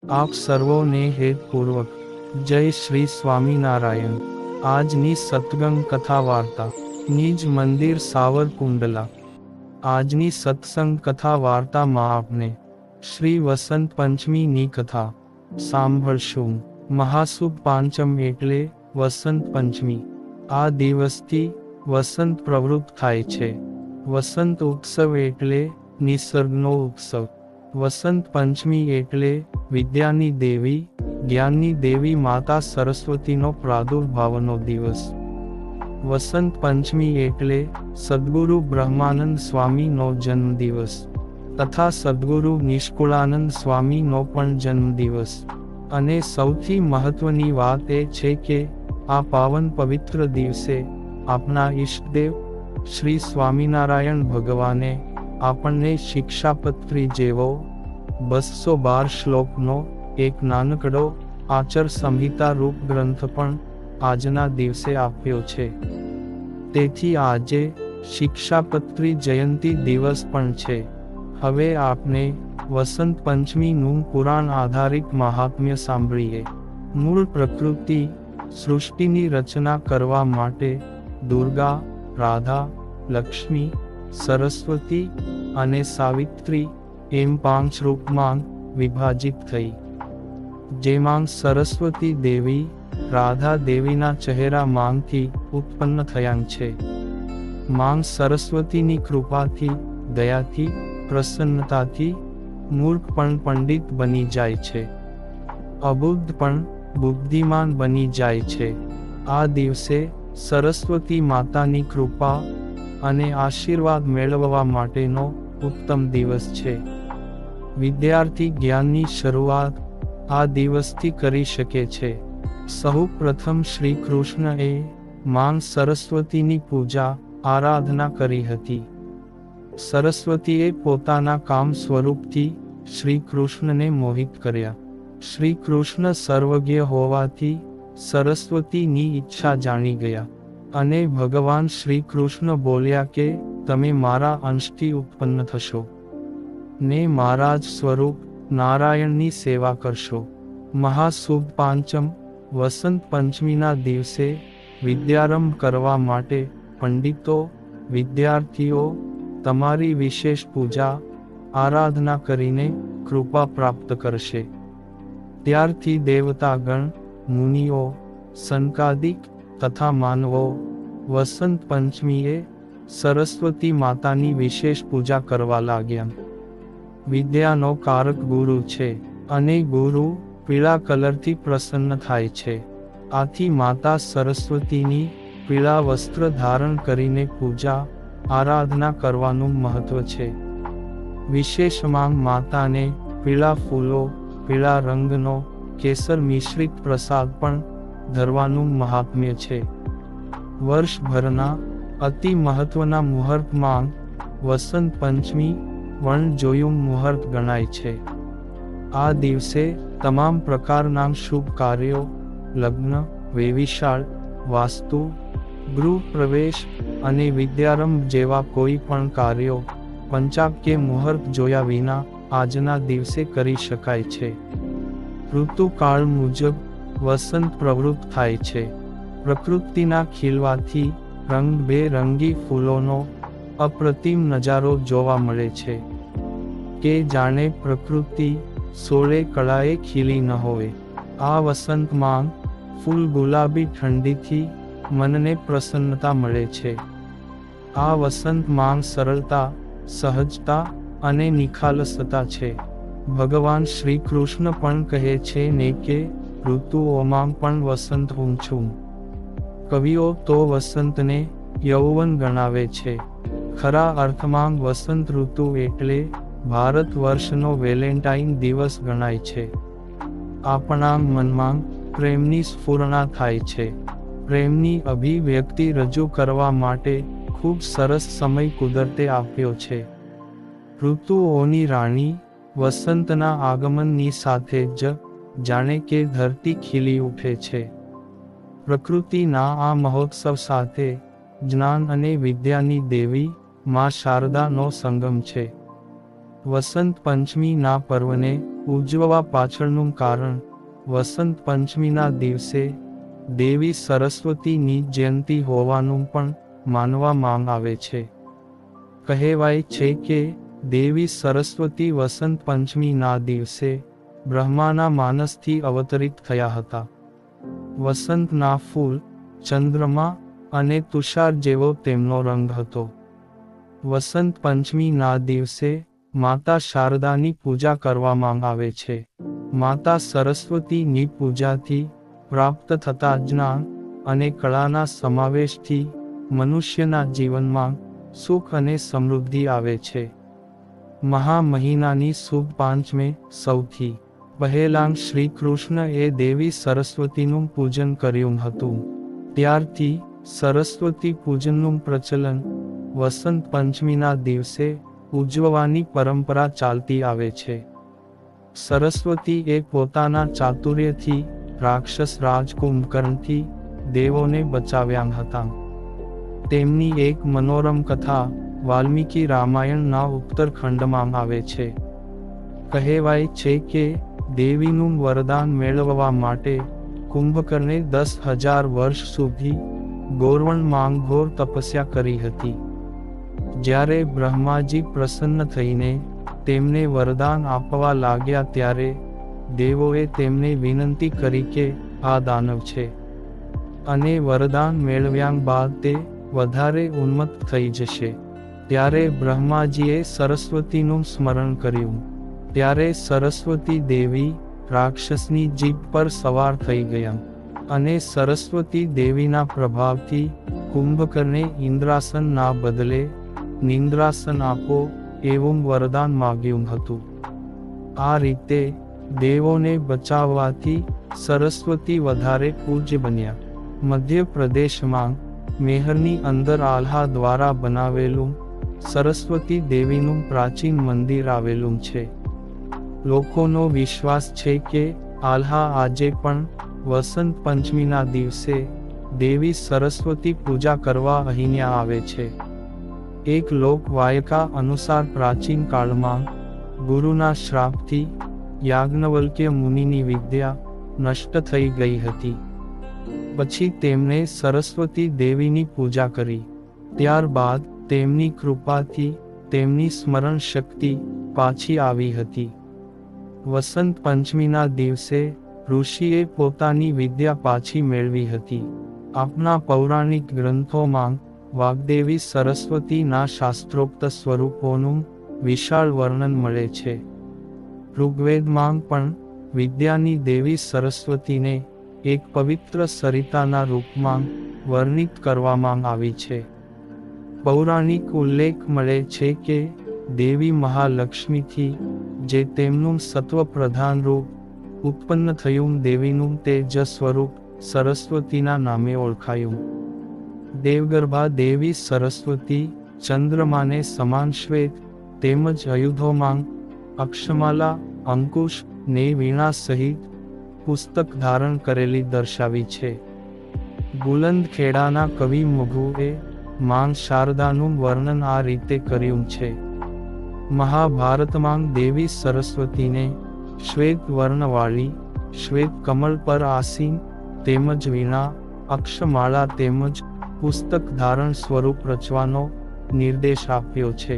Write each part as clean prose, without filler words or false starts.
આપ સર્વોને હેતપૂર્વક જય શ્રી સ્વામિનારાયણ। આજની સત્સંગ કથા વાર્તા નિજ મંદિર સાવરકુંડલા। આજની સત્સંગ કથા વાર્તામાં આપને શ્રી વસંત પંચમીની કથા સાંભળશું। મહાસુદ પાંચમ એટલે વસંત પંચમી। આ દિવસથી વસંત પ્રવૃત્ત થાય છે। વસંત ઉત્સવ એટલે નિસર્ગનો ઉત્સવ। વસંત પંચમી એટલે વિદ્યાની દેવી, જ્ઞાનની દેવી માતા સરસ્વતીનો પ્રાદુર્ભાવનો દિવસ। વસંત પંચમી એટલે સદ્ગુરુ બ્રહ્માનંદ સ્વામીનો જન્મદિવસ તથા સદ્ગુરુ નિષ્કુળાનંદ સ્વામીનો પણ જન્મદિવસ। અને સૌથી મહત્વની વાત એ છે કે આ પાવન પવિત્ર દિવસે આપના ઈષ્ટદેવ શ્રી સ્વામિનારાયણ ભગવાને આપણને શિક્ષાપત્રી જેવો 212 શ્લોકનો એક નાનકડો આચર સંહિતા રૂપ ગ્રંથ પણ આજના દિવસે આપ્યો છે। તેથી આજે શિક્ષાપત્રી જયંતી દિવસ પણ છે। હવે આપણે વસંત પંચમીનું પુરાણ આધારિત મહાત્મ્ય સાંભળીએ। મૂળ પ્રકૃતિ સૃષ્ટિની રચના કરવા માટે દુર્ગા, રાધા, લક્ષ્મી, સરસ્વતી અને સાવિત્રી એમ 5 રૂપમાં વિભાજિત થઈ, જેમાં સરસ્વતી દેવી રાધા દેવીના ચહેરા માંથી ઉત્પન્ન થયા છે। માં સરસ્વતીની કૃપાથી, દયાથી, પ્રસન્નતાથી મૂર્ખ પણ પંડિત બની જાય છે, અબુદ્ધ પણ બુદ્ધિમાન બની જાય છે। આ દિવસે સરસ્વતી માતાની કૃપા અને આશીર્વાદ મેળવવા માટેનો ઉત્તમ દિવસ છે। વિદ્યાર્થી જ્ઞાનની શરૂઆત આ દિવસથી કરી શકે છે। સહુ પ્રથમ શ્રી કૃષ્ણએ માં સરસ્વતીની પૂજા આરાધના કરી હતી। સરસ્વતીએ પોતાના કામ સ્વરૂપથી શ્રી કૃષ્ણને મોહિત કર્યા। શ્રી કૃષ્ણ સર્વજ્ઞ હોવાથી સરસ્વતીની ઈચ્છા જાણી ગયા અને ભગવાન શ્રી કૃષ્ણ બોલ્યા કે તમે મારા અંશથી ઉત્પન્ન થશો ને મારા જ સ્વરૂપ નારાયણની સેવા કરશો। મહાસુદ પાંચમ વસંત પંચમીના દિવસે વિદ્યારંભ કરવા માટે પંડિતો, વિદ્યાર્થીઓ તમારી વિશેષ પૂજા આરાધના કરીને કૃપા પ્રાપ્ત કરશે। ત્યારથી દેવતાગણ, મુનિઓ, સંકાદિક તથા માનવો વસંત પંચમીએ સરસ્વતી માતાની વિશેષ પૂજા કરવા લાગ્યા। વિદ્યાનો કારક ગુરુ છે અને ગુરુ પીળા કલરથી પ્રસન્ન થાય છે। આથી માતા સરસ્વતીની પીળા વસ્ત્ર ધારણ કરીને પૂજા આરાધના કરવાનું મહત્વ છે। વિશેષમાં માતાને પીળા ફૂલો, પીળા રંગનો કેસર મિશ્રિત પ્રસાદ પણ ધરવાનું મહાત્મ્ય છે। વર્ષભરના અતિ મહત્વના મુહૂર્તમાં વસંત પંચમી વણજોયું મુહૂર્ત ગણાય છે। આ દિવસે તમામ પ્રકારના શુભ કાર્યો, લગ્ન, વેવિશાળ, વાસ્તુ, ગૃહ પ્રવેશ અને વિદ્યારંભ જેવા કોઈ પણ કાર્યો પંચાગ કે મુહૂર્ત જોયા વિના આજના દિવસે કરી શકાય છે। ઋતુકાળ મુજબ વસંત પ્રવૃત્ત થાય છે। પ્રકૃતિના ખીલવાથી રંગબેરંગી ફૂલોનો અપ્રતિમ નજારો જોવા મળે છે કે જાણે પ્રકૃતિ 16 કળાએ ખીલી ન હોય। આ વસંતમાં ફૂલ ગુલાબી ઠંડીથી મનને પ્રસન્નતા મળે છે। આ વસંતમાં સરળતા, સહજતા અને નિખાલસતા છે। ભગવાન શ્રી કૃષ્ણ પણ કહે છે ને કે ઋતુઓમાં પણ વસંત હું છું। કવિઓ તો વસંતને યૌવન ગણાવે છે। ખરા અર્થમાં વસંત ઋતુ એટલે ભારત વર્ષનો વેલેન્ટાઇન દિવસ ગણાય છે। આપણા મનમાં પ્રેમની સ્ફુરણા થાય છે। પ્રેમની અભિવ્યક્તિ રજૂ કરવા માટે ખૂબ સરસ સમય કુદરતે આપ્યો છે। ઋતુઓની રાણી વસંતના આગમનની સાથે જ જાણે કે ધરતી ખીલી ઉઠે છે। પ્રકૃતિના આ મહોત્સવ સાથે જ્ઞાન અને વિદ્યાની દેવી માં શારદાનો સંગમ છે। વસંત પંચમીના પર્વને ઉજવવા પાછળનું કારણ વસંત પંચમીના દિવસે દેવી સરસ્વતીની જયંતી હોવાનું પણ માનવામાં આવે છે. કહેવાય છે કે દેવી સરસ્વતી વસંત પંચમીના દિવસે બ્રહ્માના માનસથી અવતરિત થયા હતા. વસંતના ફૂલ, ચંદ્રમા અને તુષાર જેવો તેમનો રંગ હતો. વસંત પંચમીના દિવસે માતા શારદાની પૂજા કરવામાં આવે છે. માતા સરસ્વતીની પૂજાથી પ્રાપ્ત થતા જ્ઞાન અને કળાના સમાવેશથી મનુષ્યના જીવનમાં સુખ અને સમૃદ્ધિ આવે છે. મહા મહિનાની શુભ પાંચમે સૌથી પહેલાં શ્રી કૃષ્ણએ દેવી સરસ્વતીનું પૂજન કર્યું હતું. ત્યારથી સરસ્વતી પૂજનનું પ્રચલન વસંત પંચમીના દિવસે ઉજવવાની પરંપરા ચાલતી આવે છે. સરસ્વતીએ પોતાના ચાતુર્યથી રાક્ષસ રાજ કુંભકર્ણથી દેવોને બચાવ્યા હતા. તેમની એક મનોરમ કથા વાલ્મીકી રામાયણના ઉત્તરખંડમાં આવે છે. કહેવાય છે કે દેવીનું વરદાન મેળવવા માટે કુંભકર્ણે 10,000 વર્ષ સુધી ગોરવણમાં ઘોર તપસ્યા કરી હતી. જ્યારે બ્રહ્માજી પ્રસન્ન થઈને તેમને વરદાન આપવા લાગ્યા ત્યારે દેવોએ તેમને વિનંતી કરી કે આ દાનવ છે અને વરદાન મેળવ્યા બાદ તે વધારે ઉન્મત્ત થઈ જશે. ત્યારે બ્રહ્માજીએ સરસ્વતીનું સ્મરણ કર્યું. ત્યારે સરસ્વતી દેવી રાક્ષસની જીભ પર સવાર થઈ ગયા અને સરસ્વતી દેવીના પ્રભાવથી કુંભકર્ણે ઇન્દ્રાસનના બદલે નિંદ્રાસન આપો એવું વરદાન માગ્યું હતું. આ રીતે દેવોને બચાવવાથી સરસ્વતી વધારે પૂજ્ય બન્યા. મધ્યપ્રદેશમાં મેહરની અંદર આલ્હા દ્વારા બનાવેલું સરસ્વતી દેવીનું પ્રાચીન મંદિર આવેલું છે. લોકોનો વિશ્વાસ છે કે આલ્હા આજે પણ વસંત પંચમીના દિવસે દેવી સરસ્વતી પૂજા કરવા અહીંયા આવે છે. એક લોકવાયકા અનુસાર પ્રાચીન કાળમાં ગુરુના શ્રાપથી યાજ્ઞવલ્ક્ય મુનિની વિદ્યા નષ્ટ થઈ ગઈ હતી. પછી તેમણે સરસ્વતી દેવીની પૂજા કરી. ત્યારબાદ તેમની કૃપાથી તેમની સ્મરણ શક્તિ પાછી આવી હતી. વસંત પંચમીના દિવસે ઋષિએ પોતાની વિદ્યા પાછી મેળવી હતી. આપણા પૌરાણિક ગ્રંથોમાં વાગ્દેવી સરસ્વતીના શાસ્ત્રોક્ત સ્વરૂપોનું વિશાળ વર્ણન મળે છે. ઋગ્વેદમાં પણ વિદ્યાની દેવી સરસ્વતીને એક પવિત્ર સરિતાના રૂપમાં વર્ણિત કરવામાં આવી છે. પૌરાણિક ઉલ્લેખ મળે છે કે દેવી મહાલક્ષ્મીથી જે તેમનું સત્વ પ્રધાન રૂપ ઉત્પન્ન થયું દેવીનું તેજ સ્વરૂપ સરસ્વતીના નામે ઓળખાયું. દેવગર્ભા દેવી સરસ્વતી ચંદ્રમાને સમાન શ્વેત તેમજ આયુધોમાં અક્ષમાલા, અંકુશ ને વીણા સહિત પુસ્તક ધારણ કરેલી દર્શાવી છે. બુલંદખેડાના કવિ મઘુએ માં શારદાનું વર્ણન આ રીતે કર્યું છે. મહાભારતમાં દેવી સરસ્વતીને શ્વેત વર્ણવાળી શ્વેત કમળ પર આસીન તેમજ વીણા, અક્ષમાળા તેમજ પુસ્તક ધારણ સ્વરૂપ રચવાનો નિર્દેશ આપ્યો છે.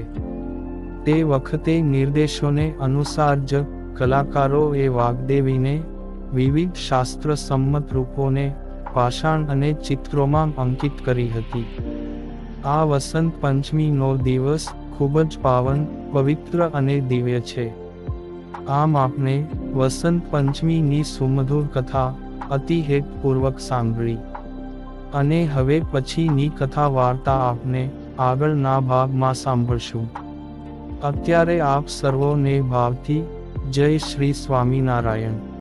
તે વખતે નિર્દેશોને અનુસાર જ કલાકારોએ વાગ્દેવીને વિવિધ શાસ્ત્ર સંમત રૂપોને પાષાણ અને ચિત્રોમાં અંકિત કરી હતી. આ વસંત પંચમીનો દિવસ ખૂબ જ પાવન, પવિત્ર અને દિવ્ય છે. આમ આપણે વસંત પંચમીની સુમધુર કથા અતિ હેતપૂર્વક સાંભળી અને હવે પછીની કથા વાર્તા આપને આગળના ભાગમાં સાંભળશું. અત્યારે આપ સર્વોને ભાવથી જય શ્રી સ્વામિનારાયણ.